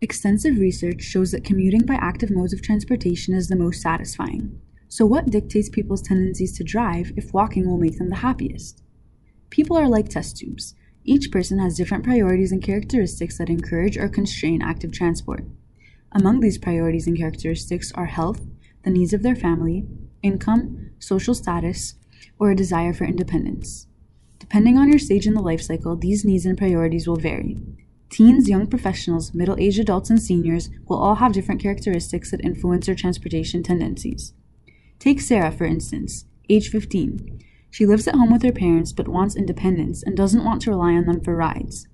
Extensive research shows that commuting by active modes of transportation is the most satisfying. So what dictates people's tendencies to drive if walking will make them the happiest? People are like test tubes. Each person has different priorities and characteristics that encourage or constrain active transport. Among these priorities and characteristics are health, the needs of their family, income, social status, or a desire for independence. Depending on your stage in the life cycle, these needs and priorities will vary. Teens, young professionals, middle-aged adults, and seniors will all have different characteristics that influence their transportation tendencies. Take Sarah, for instance, age 15. She lives at home with her parents but wants independence and doesn't want to rely on them for rides.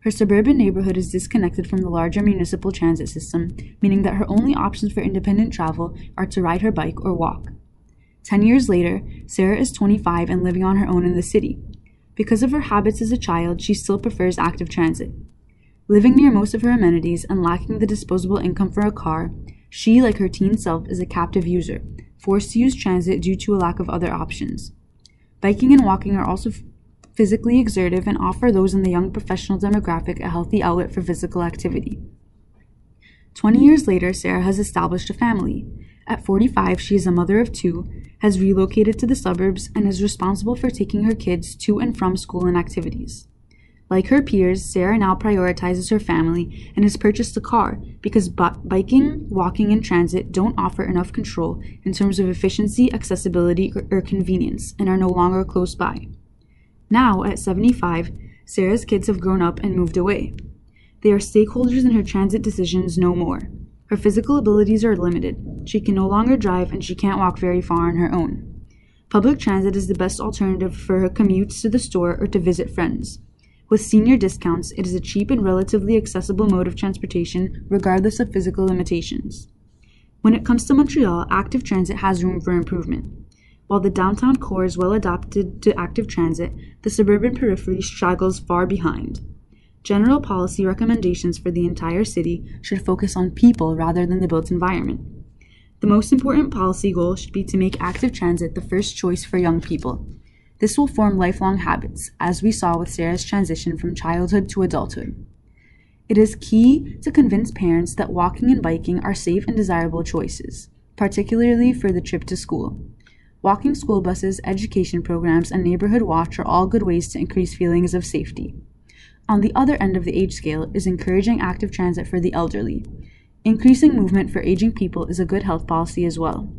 Her suburban neighborhood is disconnected from the larger municipal transit system, meaning that her only options for independent travel are to ride her bike or walk. 10 years later, Sarah is 25 and living on her own in the city. Because of her habits as a child, she still prefers active transit. Living near most of her amenities and lacking the disposable income for a car, she, like her teen self, is a captive user, forced to use transit due to a lack of other options. Biking and walking are also physically exertive and offer those in the young professional demographic a healthy outlet for physical activity. 20 years later, Sarah has established a family. At 45, she is a mother of 2, has relocated to the suburbs, and is responsible for taking her kids to and from school and activities. Like her peers, Sarah now prioritizes her family and has purchased a car because biking, walking, and transit don't offer enough control in terms of efficiency, accessibility, or convenience and are no longer close by. Now, at 75, Sarah's kids have grown up and moved away. They are stakeholders in her transit decisions no more. Her physical abilities are limited. She can no longer drive and she can't walk very far on her own. Public transit is the best alternative for her commutes to the store or to visit friends. With senior discounts, it is a cheap and relatively accessible mode of transportation regardless of physical limitations. When it comes to Montreal, active transit has room for improvement. While the downtown core is well adapted to active transit, the suburban periphery straggles far behind. General policy recommendations for the entire city should focus on people rather than the built environment. The most important policy goal should be to make active transit the first choice for young people. This will form lifelong habits, as we saw with Sarah's transition from childhood to adulthood. It is key to convince parents that walking and biking are safe and desirable choices, particularly for the trip to school. Walking school buses, education programs, and neighborhood watch are all good ways to increase feelings of safety. On the other end of the age scale is encouraging active transit for the elderly. Increasing movement for aging people is a good health policy as well.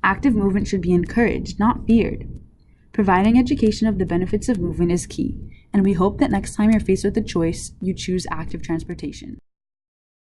Active movement should be encouraged, not feared. Providing education of the benefits of movement is key, and we hope that next time you're faced with a choice, you choose active transportation.